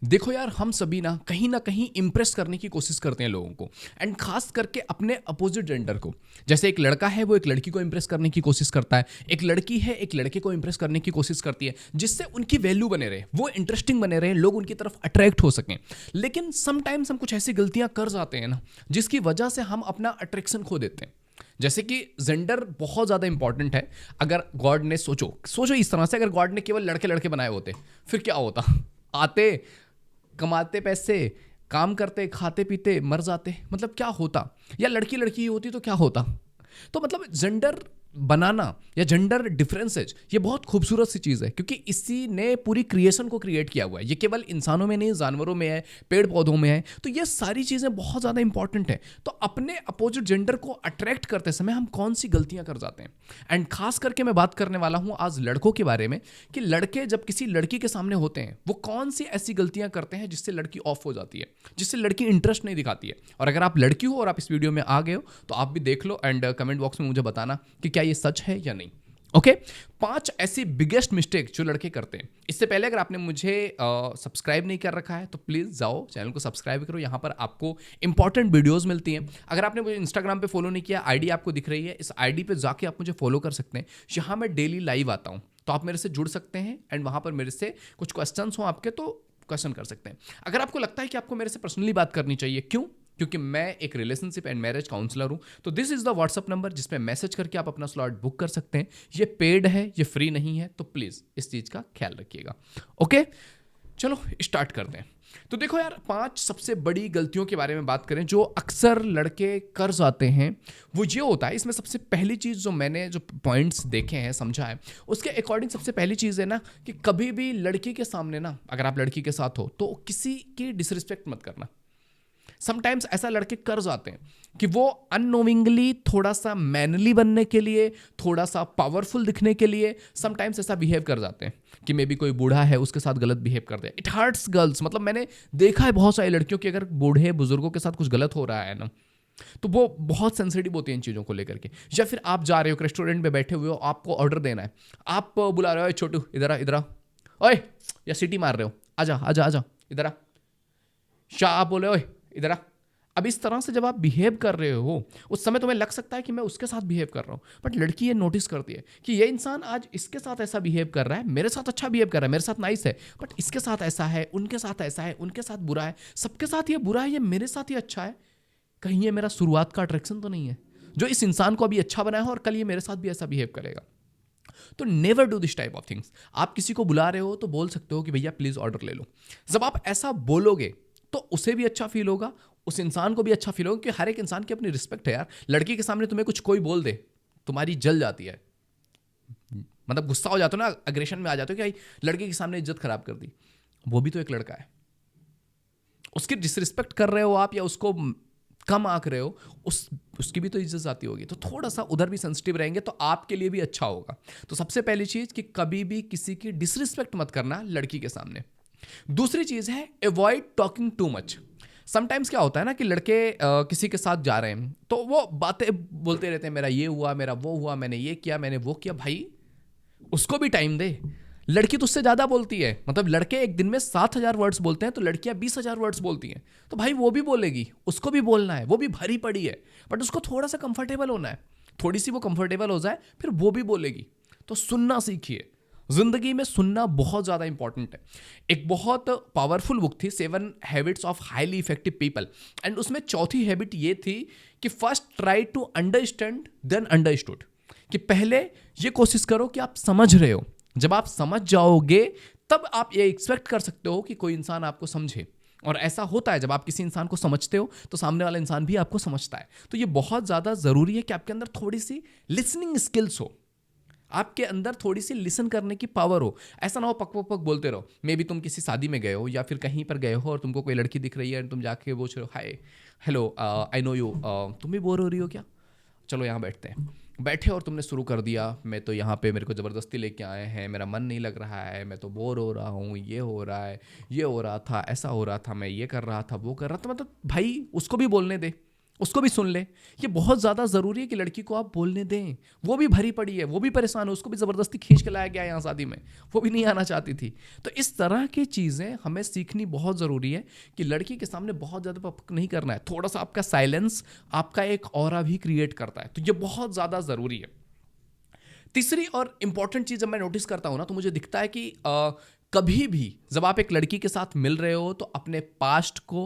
देखो यार, हम सभी ना कहीं इंप्रेस करने की कोशिश करते हैं लोगों को, एंड खास करके अपने अपोजिट जेंडर को। जैसे एक लड़का है वो एक लड़की को इंप्रेस करने की कोशिश करता है, एक लड़की है एक लड़के को इंप्रेस करने की कोशिश करती है, जिससे उनकी वैल्यू बने रहे, वो इंटरेस्टिंग बने रहे, लोग उनकी तरफ अट्रैक्ट हो सकें। लेकिन समटाइम्स हम कुछ ऐसी गलतियां कर जाते हैं ना, जिसकी वजह से हम अपना अट्रैक्शन खो देते हैं। जैसे कि जेंडर बहुत ज़्यादा इंपॉर्टेंट है। अगर गॉड ने सोचो सोचो इस तरह से, अगर गॉड ने केवल लड़के लड़के बनाए होते, फिर क्या होता? आते, कमाते पैसे, काम करते, खाते पीते, मर जाते, मतलब क्या होता? या लड़की लड़की ही होती तो क्या होता? तो मतलब जेंडर बनाना या जेंडर डिफरेंसेज ये बहुत खूबसूरत सी चीज़ है, क्योंकि इसी ने पूरी क्रिएशन को क्रिएट किया हुआ है। ये केवल इंसानों में नहीं, जानवरों में है, पेड़ पौधों में है। तो ये सारी चीज़ें बहुत ज़्यादा इंपॉर्टेंट है। तो अपने अपोजिट जेंडर को अट्रैक्ट करते समय हम कौन सी गलतियां कर जाते हैं, एंड खास करके मैं बात करने वाला हूं आज लड़कों के बारे में, कि लड़के जब किसी लड़की के सामने होते हैं वो कौन सी ऐसी गलतियां करते हैं जिससे लड़की ऑफ हो जाती है, जिससे लड़की इंटरेस्ट नहीं दिखाती है। और अगर आप लड़की हो और आप इस वीडियो में आ गए हो तो आप भी देख लो, एंड कमेंट बॉक्स में मुझे बताना कि क्या ये सच है या नहीं। ओके, 5 ऐसी बिगेस्ट मिस्टेक जो लड़के करते हैं। इससे पहले अगर आपने मुझे सब्सक्राइब नहीं कर रखा है तो प्लीज़ जाओ चैनल को सब्सक्राइब करो, यहाँ पर आपको इंपॉर्टेंट वीडियोस मिलती हैं। अगर आपने मुझे इंस्टाग्राम पे फॉलो नहीं किया, आईडी आपको दिख रही है, इस आईडी पे जाके आप मुझे फॉलो कर सकते हैं। यहाँ मैं डेली लाइव आता हूँ, तो आप मेरे से जुड़ सकते हैं, एंड वहाँ पर मेरे से कुछ क्वेश्चंस हो आपके तो क्वेश्चन कर सकते हैं। अगर आपको लगता है कि आपको मेरे से पर्सनली बात करनी चाहिए, क्यों? क्योंकि मैं एक रिलेशनशिप एंड मैरिज काउंसलर हूं, तो this is the WhatsApp number जिसमें मैसेज करके आप अपना स्लॉट बुक कर सकते हैं। ये पेड है, ये फ्री नहीं है, तो प्लीज इस चीज का ख्याल रखिएगा। ओके, चलो स्टार्ट करते हैं। तो देखो यार, 5 सबसे बड़ी गलतियों के बारे में बात करें जो अक्सर लड़के कर जाते हैं, वो ये होता है। इसमें सबसे पहली चीज़ जो मैंने जो पॉइंट्स देखे हैं, समझा है, उसके अकॉर्डिंग सबसे पहली चीज़ है ना कि कभी भी लड़की के सामने ना, अगर आप लड़की के साथ हो तो किसी की डिसरिस्पेक्ट मत करना। समटाइम्स ऐसा लड़के कर जाते हैं कि वो अननोविंगली थोड़ा सा मैनली बनने के लिए, थोड़ा सा पावरफुल दिखने के लिए समटाइम्स ऐसा बिहेव कर जाते हैं कि मे बी कोई बूढ़ा है उसके साथ गलत बिहेव कर दे। It hurts girls. मतलब मैंने देखा है बहुत सारी लड़कियों की, अगर बूढ़े बुजुर्गों के साथ कुछ गलत हो रहा है ना, तो वो बहुत सेंसिटिव होती है इन चीज़ों को लेकर के। या फिर आप जा रहे हो रेस्टोरेंट में बैठे हुए हो, आपको ऑर्डर देना है, आप बुला रहे हो, छोटू इधर आ, इधर आ, ओए, या सीटी मार रहे हो, आजा आजा आजा इधर आ, शाह आप बोले ओए इधर आ। अब इस तरह से जब आप बिहेव कर रहे हो, उस समय तुम्हें लग सकता है कि मैं उसके साथ बिहेव कर रहा हूँ, बट लड़की ये नोटिस करती है कि ये इंसान आज इसके साथ ऐसा बिहेव कर रहा है, मेरे साथ अच्छा बिहेव कर रहा है, मेरे साथ नाइस है, बट इसके साथ ऐसा है, उनके साथ ऐसा है, उनके साथ बुरा है, सबके साथ ये बुरा है, ये मेरे साथ ही अच्छा है। कहीं ये मेरा शुरुआत का अट्रैक्शन तो नहीं है जो इस इंसान को अभी अच्छा बनाया हो और कल ये मेरे साथ भी ऐसा बिहेव करेगा। तो never do this type of things. आप किसी को बुला रहे हो तो बोल सकते हो कि भैया प्लीज ऑर्डर ले लो। जब आप ऐसा बोलोगे तो उसे भी अच्छा फील होगा, उस इंसान को भी अच्छा फील होगा, क्योंकि हर एक इंसान की अपनी रिस्पेक्ट है यार। लड़की के सामने तुम्हें कुछ कोई बोल दे, तुम्हारी जल जाती है, मतलब गुस्सा हो जाते हो ना, अग्रेशन में आ जाते हो कि भाई लड़के के सामने इज्जत खराब कर दी। वो भी तो एक लड़का है, उसकी डिसरिस्पेक्ट कर रहे हो आप या उसको कम आंक रहे हो, उसकी भी तो इज्जत जाती होगी। तो थोड़ा सा उधर भी सेंसिटिव रहेंगे तो आपके लिए भी अच्छा होगा। तो सबसे पहली चीज कि कभी भी किसी की डिसरिस्पेक्ट मत करना लड़की के सामने। दूसरी चीज है avoid talking too much. Sometimes क्या होता है ना कि लड़के किसी के साथ जा रहे हैं तो वो बातें बोलते रहते हैं, मेरा ये हुआ, मेरा वो हुआ, मैंने ये किया, मैंने वो किया। भाई उसको भी टाइम दे। लड़की तो उससे ज्यादा बोलती है, मतलब लड़के एक दिन में 7,000 वर्ड्स बोलते हैं तो लड़कियां 20,000 वर्ड्स बोलती हैं। तो भाई वो भी बोलेगी, उसको भी बोलना है, वो भी भरी पड़ी है, बट उसको थोड़ा सा कंफर्टेबल होना है। थोड़ी सी वो कंफर्टेबल हो जाए फिर वो भी बोलेगी। तो सुनना सीखिए। जिंदगी में सुनना बहुत ज्यादा इंपॉर्टेंट है। एक बहुत पावरफुल बुक थी 7 habits of highly effective people, and उसमें चौथी हैबिट ये थी कि first try to understand then understood. कि पहले ये कोशिश करो कि आप समझ रहे हो, जब आप समझ जाओगे तब आप ये एक्सपेक्ट कर सकते हो कि कोई इंसान आपको समझे। और ऐसा होता है, जब आप किसी इंसान को समझते हो तो सामने वाला इंसान भी आपको समझता है। तो ये बहुत ज़्यादा ज़रूरी है कि आपके अंदर थोड़ी सी लिसनिंग स्किल्स हो, आपके अंदर थोड़ी सी लिसन करने की पावर हो। ऐसा ना हो पक पक पक बोलते रहो। मे बी तुम किसी शादी में गए हो या फिर कहीं पर गए हो और तुमको कोई लड़की दिख रही है और तुम जाके पूछ रहे हो, hi hello I know you, तुम भी बोर हो रही हो क्या, चलो यहाँ बैठते हैं। बैठे और तुमने शुरू कर दिया, मैं तो यहाँ पे, मेरे को ज़बरदस्ती लेके आए हैं, मेरा मन नहीं लग रहा है, मैं तो बोर हो रहा हूँ, ये हो रहा है, ये हो रहा था, ऐसा हो रहा था, मैं ये कर रहा था, वो कर रहा था। मतलब भाई उसको भी बोलने दे, उसको भी सुन ले। ये बहुत ज़्यादा ज़रूरी है कि लड़की को आप बोलने दें। वो भी भरी पड़ी है, वो भी परेशान है, उसको भी ज़बरदस्ती खींच के लाया गया यहाँ शादी में, वो भी नहीं आना चाहती थी। तो इस तरह की चीज़ें हमें सीखनी बहुत ज़रूरी है कि लड़की के सामने बहुत ज़्यादा पक नहीं करना है। थोड़ा सा आपका साइलेंस आपका एक ऑरा भी क्रिएट करता है, तो ये बहुत ज़्यादा ज़रूरी है। तीसरी और इंपॉर्टेंट चीज़ जब मैं नोटिस करता हूँ ना, तो मुझे दिखता है कि कभी भी जब आप एक लड़की के साथ मिल रहे हो तो अपने पास्ट को,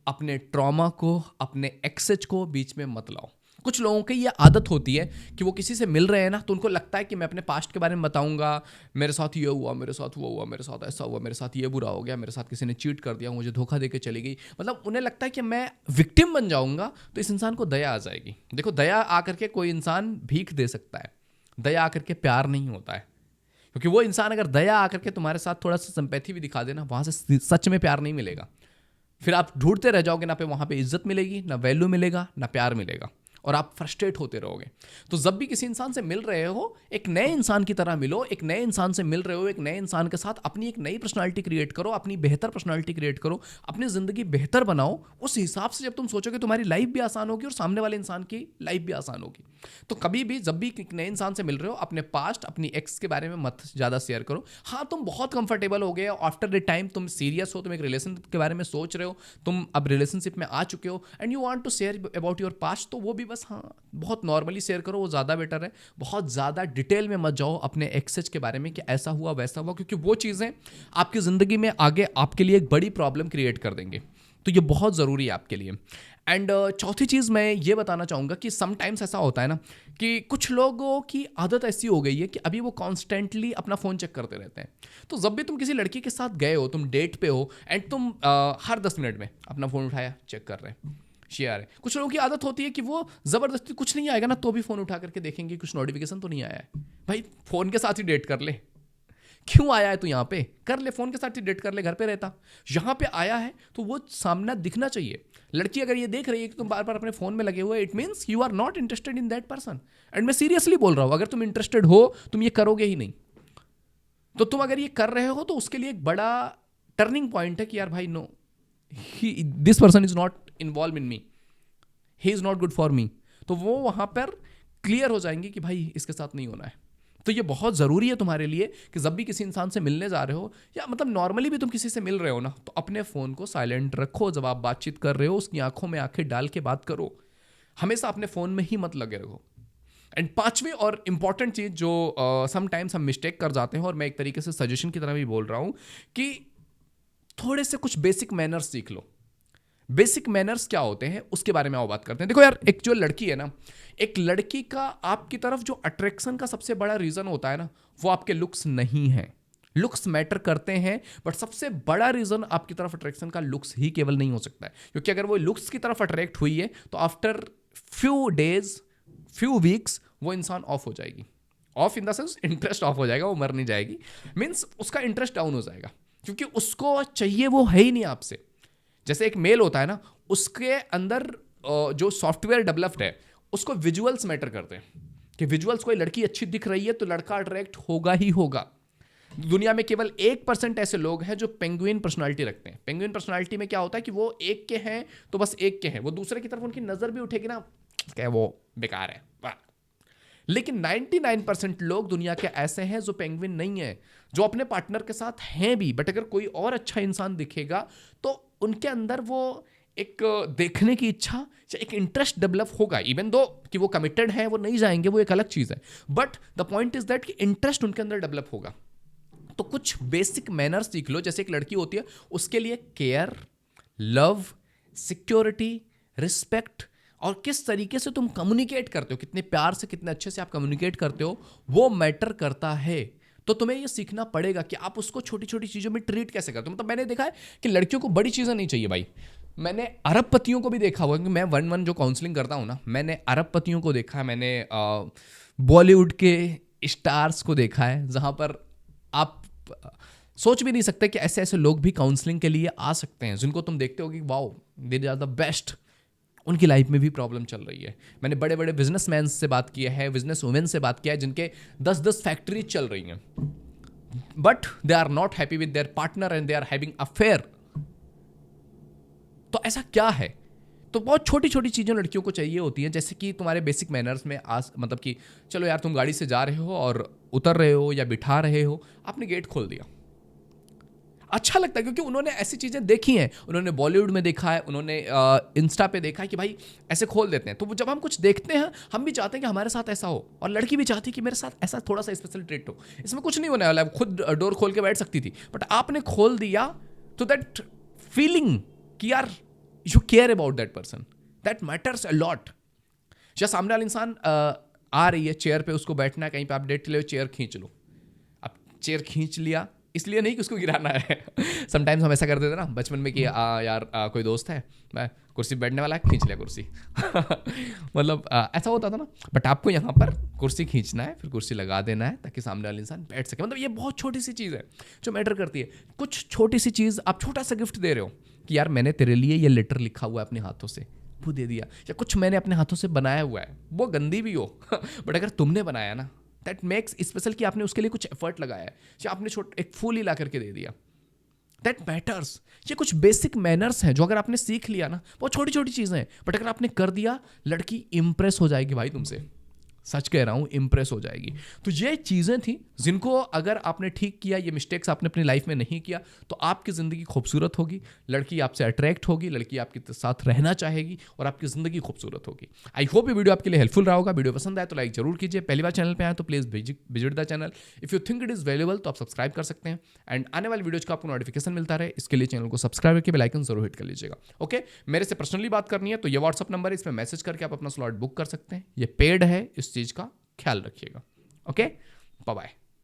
अपने ट्रॉमा को, अपने एक्सेज को बीच में मत लाओ। कुछ लोगों की ये आदत होती है कि वो किसी से मिल रहे हैं ना, तो उनको लगता है कि मैं अपने पास्ट के बारे में बताऊंगा, मेरे साथ ये हुआ, मेरे साथ वो हुआ, मेरे साथ ऐसा हुआ, मेरे साथ ये बुरा हो गया, मेरे साथ किसी ने चीट कर दिया, मुझे धोखा देके चली गई। मतलब उन्हें लगता है कि मैं विक्टिम बन जाऊंगा तो इस इंसान को दया आ जाएगी। देखो, दया आकर के कोई इंसान भीख दे सकता है, दया आकर के प्यार नहीं होता है। क्योंकि वो इंसान अगर दया आकर के तुम्हारे साथ थोड़ा सा सिंपैथी भी दिखा देना, वहां से सच में प्यार नहीं मिलेगा। फिर आप ढूंढते रह जाओगे, ना पे वहां पे इज्जत मिलेगी, ना वैल्यू मिलेगा, ना प्यार मिलेगा, और आप फ्रस्ट्रेट होते रहोगे। तो जब भी किसी इंसान से मिल रहे हो, एक नए इंसान की तरह मिलो। एक नए इंसान से मिल रहे हो, एक नए इंसान के साथ अपनी एक नई पर्सनालिटी क्रिएट करो, अपनी बेहतर पर्सनालिटी क्रिएट करो, अपनी जिंदगी बेहतर बनाओ। उस हिसाब से जब तुम सोचोगे, तुम्हारी लाइफ भी आसान होगी और सामने वाले इंसान की लाइफ भी आसान होगी। तो कभी भी जब भी एक नए इंसान से मिल रहे हो, अपने पास्ट, अपनी एक्स के बारे में मत ज़्यादा शेयर करो। हाँ, तुम बहुत कंफर्टेबल हो गए, आफ्टर द टाइम तुम सीरियस हो, तुम एक रिलेशनशिप के बारे में सोच रहे हो, तुम अब रिलेशनशिप में आ चुके हो and you want to share about your past, तो वो भी बस हाँ बहुत नॉर्मली शेयर करो, वो ज़्यादा बेटर है। बहुत ज़्यादा डिटेल में मत जाओ अपने एक्सेस के बारे में कि ऐसा हुआ वैसा हुआ, क्योंकि वो चीज़ें आपकी ज़िंदगी में आगे आपके लिए एक बड़ी प्रॉब्लम क्रिएट कर देंगे। तो ये बहुत ज़रूरी है आपके लिए। एंड चौथी चीज़ मैं ये बताना चाहूँगा कि समटाइम्स ऐसा होता है ना कि कुछ लोगों की आदत ऐसी हो गई है कि अभी वो कॉन्स्टेंटली अपना फ़ोन चेक करते रहते हैं। तो जब भी तुम किसी लड़की के साथ गए हो, तुम डेट पे हो एंड तुम हर 10 मिनट में अपना फ़ोन उठाया, चेक कर रहे हैं, शेयर है। कुछ लोगों की आदत होती है कि वो ज़बरदस्ती कुछ नहीं आएगा ना तो भी फ़ोन उठा करके देखेंगे कुछ नोटिफिकेशन तो नहीं आया है। भाई फ़ोन के साथ ही डेट कर ले, क्यों आया है तू यहाँ पे, कर ले, फोन के साथ ही डेट कर ले, घर पे रहता। यहाँ पे आया है तो वो सामना दिखना चाहिए। लड़की अगर ये देख रही है कि तुम बार बार अपने फोन में लगे हुए, it means you are not interested in that person. And मैं सीरियसली बोल रहा हूँ, अगर तुम इंटरेस्टेड हो तुम ये करोगे ही नहीं। तो तुम अगर ये कर रहे हो तो उसके लिए एक बड़ा टर्निंग पॉइंट है कि यार भाई no, this person is not involve in me, he is not good for me. तो वो वहां पर क्लियर हो जाएंगे कि भाई इसके साथ नहीं होना है। तो ये बहुत ज़रूरी है तुम्हारे लिए कि जब भी किसी इंसान से मिलने जा रहे हो, या मतलब नॉर्मली भी तुम किसी से मिल रहे हो ना, तो अपने फ़ोन को साइलेंट रखो। जब आप बातचीत कर रहे हो, उसकी आंखों में आंखें डाल के बात करो, हमेशा अपने फ़ोन में ही मत लगे रहो। एंड पांचवी और इंपॉर्टेंट चीज़ जो समटाइम्स हम मिस्टेक कर जाते हैं, और मैं एक तरीके से सजेशन की तरह भी बोल रहा हूँ, कि थोड़े से कुछ बेसिक मैनर्स सीख लो। बेसिक मैनर्स क्या होते हैं उसके बारे में आओ बात करते हैं। देखो यार, एक जो लड़की है ना, एक लड़की का आपकी तरफ जो अट्रैक्शन का सबसे बड़ा रीजन होता है ना, वो आपके लुक्स नहीं है। लुक्स मैटर करते हैं, बट सबसे बड़ा रीजन आपकी तरफ अट्रैक्शन का लुक्स ही केवल नहीं हो सकता है। क्योंकि अगर वो लुक्स की तरफ अट्रैक्ट हुई है तो after few days, few weeks वो इंसान ऑफ हो जाएगी। Of in the sense interest of हो जाएगा, वो मर नहीं जाएगी, मीन्स उसका इंटरेस्ट डाउन हो जाएगा, क्योंकि उसको चाहिए वो है ही नहीं आपसे। जैसे एक मेल होता है ना, उसके अंदर जो सॉफ्टवेयर डेवलप्ड है, उसको विजुअल्स मैटर करते हैं, कि विजुअल्स, कोई लड़की अच्छी दिख रही है तो लड़का अट्रैक्ट होगा ही होगा। दुनिया में केवल 1% ऐसे लोग हैं जो पेंगुइन पर्सनालिटी रखते हैं। पेंगुइन पर्सनालिटी में क्या होता है कि वो एक के हैं तो बस एक के हैं, वो दूसरे की तरफ उनकी नजर भी उठेगी ना, क्या वो बेकार है। लेकिन 99% लोग दुनिया के ऐसे हैं जो पेंगुइन नहीं है, जो अपने पार्टनर के साथ हैं भी, बट अगर कोई और अच्छा इंसान दिखेगा तो उनके अंदर वो एक देखने की इच्छा, एक इंटरेस्ट डेवलप होगा। इवन दो कि वो कमिटेड है, वो नहीं जाएंगे, वो एक अलग चीज़ है, but the point is that कि इंटरेस्ट उनके अंदर डेवलप होगा। तो कुछ बेसिक मैनर्स सीख लो। जैसे एक लड़की होती है, उसके लिए केयर, लव, सिक्योरिटी, रिस्पेक्ट, और किस तरीके से तुम कम्युनिकेट करते हो, कितने प्यार से, कितने अच्छे से आप कम्युनिकेट करते हो, वो मैटर करता है। तो तुम्हें ये सीखना पड़ेगा कि आप उसको छोटी छोटी चीज़ों में ट्रीट कैसे करते हो। मतलब मैंने देखा है कि लड़कियों को बड़ी चीज़ें नहीं चाहिए भाई। मैंने अरबपतियों को भी देखा हुआ, क्योंकि मैं 1-1 जो काउंसलिंग करता हूँ ना, मैंने अरबपतियों को देखा है, मैंने बॉलीवुड के स्टार्स को देखा है, जहाँ पर आप सोच भी नहीं सकते कि ऐसे ऐसे लोग भी काउंसलिंग के लिए आ सकते हैं, जिनको तुम देखते हो कि wow they are the best. उनकी लाइफ में भी प्रॉब्लम चल रही है। मैंने बड़े बड़े बिजनेसमैन से बात किया है, बिजनेस वुमेन से बात किया है, जिनके 10-10 फैक्ट्री चल रही हैं, but they are not happy with their partner and they are having affair. तो ऐसा क्या है? तो बहुत छोटी छोटी चीज़ें लड़कियों को चाहिए होती हैं, जैसे कि तुम्हारे बेसिक मैनर्स में मतलब कि चलो यार तुम गाड़ी से जा रहे हो और उतर रहे हो या बिठा रहे हो, आपने गेट खोल दिया, अच्छा लगता है क्योंकि उन्होंने ऐसी चीज़ें देखी हैं, उन्होंने बॉलीवुड में देखा है, उन्होंने इंस्टा पे देखा है कि भाई ऐसे खोल देते हैं। तो जब हम कुछ देखते हैं हम भी चाहते हैं कि हमारे साथ ऐसा हो, और लड़की भी चाहती है कि मेरे साथ ऐसा थोड़ा सा स्पेशल ट्रीट हो। इसमें कुछ नहीं होने वाला है, खुद डोर खोल के बैठ सकती थी, बट आपने खोल दिया तो दैट फीलिंग कि यार you care about that person, that matters a lot. या सामने वाला इंसान आ रही है चेयर पे, उसको बैठना है, कहीं पे आप डेट ले, चेयर खींच लो। अब चेयर खींच लिया इसलिए नहीं कि उसको गिराना है। समटाइम्स हम ऐसा कर देते ना बचपन में कि यार कोई दोस्त है, मैं कुर्सी पे बैठने वाला है, खींच लिया कुर्सी। मतलब ऐसा होता था ना, बट आपको यहाँ पर कुर्सी खींचना है, फिर कुर्सी लगा देना है ताकि सामने वाला इंसान बैठ सके। मतलब ये बहुत छोटी सी चीज़ है जो मैटर करती है। कुछ छोटी सी चीज़, आप छोटा सा गिफ्ट दे रहे हो कि यार मैंने तेरे लिए ये लेटर लिखा हुआ है अपने हाथों से, वो दे दिया। या कुछ मैंने अपने हाथों से बनाया हुआ है, वो गंदी भी हो बट अगर तुमने बनाया ना, दैट मेक्स स्पेशल कि आपने उसके लिए कुछ एफर्ट लगाया है, या आपने एक फूल ही ला करके दे दिया, दैट मैटर्स। ये कुछ बेसिक मैनर्स हैं जो अगर आपने सीख लिया ना, बहुत छोटी छोटी चीज़ें हैं, बट अगर आपने कर दिया, लड़की इंप्रेस हो जाएगी भाई तुमसे, सच कह रहा हूँ, इंप्रेस हो जाएगी। तो ये चीज़ें थी जिनको अगर आपने ठीक किया, ये मिस्टेक्स आपने अपनी लाइफ में नहीं किया, तो आपकी ज़िंदगी खूबसूरत होगी, लड़की आपसे अट्रैक्ट होगी, लड़की आपके साथ रहना चाहेगी और आपकी ज़िंदगी खूबसूरत होगी। आई होप ये वीडियो आपके लिए हेल्पफुल रहा होगा। वीडियो पसंद आए तो लाइक जरूर कीजिए, पहली बार चैनल पर आए तो please visit the channel. If you think it is valuable तो आप सब्सक्राइब कर सकते हैं, एंड आने वाली वीडियोज़ का आपको नोटिफिकेशन मिलता रहे, इसके लिए चैनल को सब्सक्राइब करके बेल आइकन जरूर हिट कर लीजिएगा। ओके, मेरे से पर्सनली बात करनी है तो ये व्हाट्सअप नंबर है, इसमें मैसेज करके आप अपना स्लॉट बुक कर सकते हैं। ये पेड है, इस चीज़ का ख्याल रखिएगा। Okay, bye bye.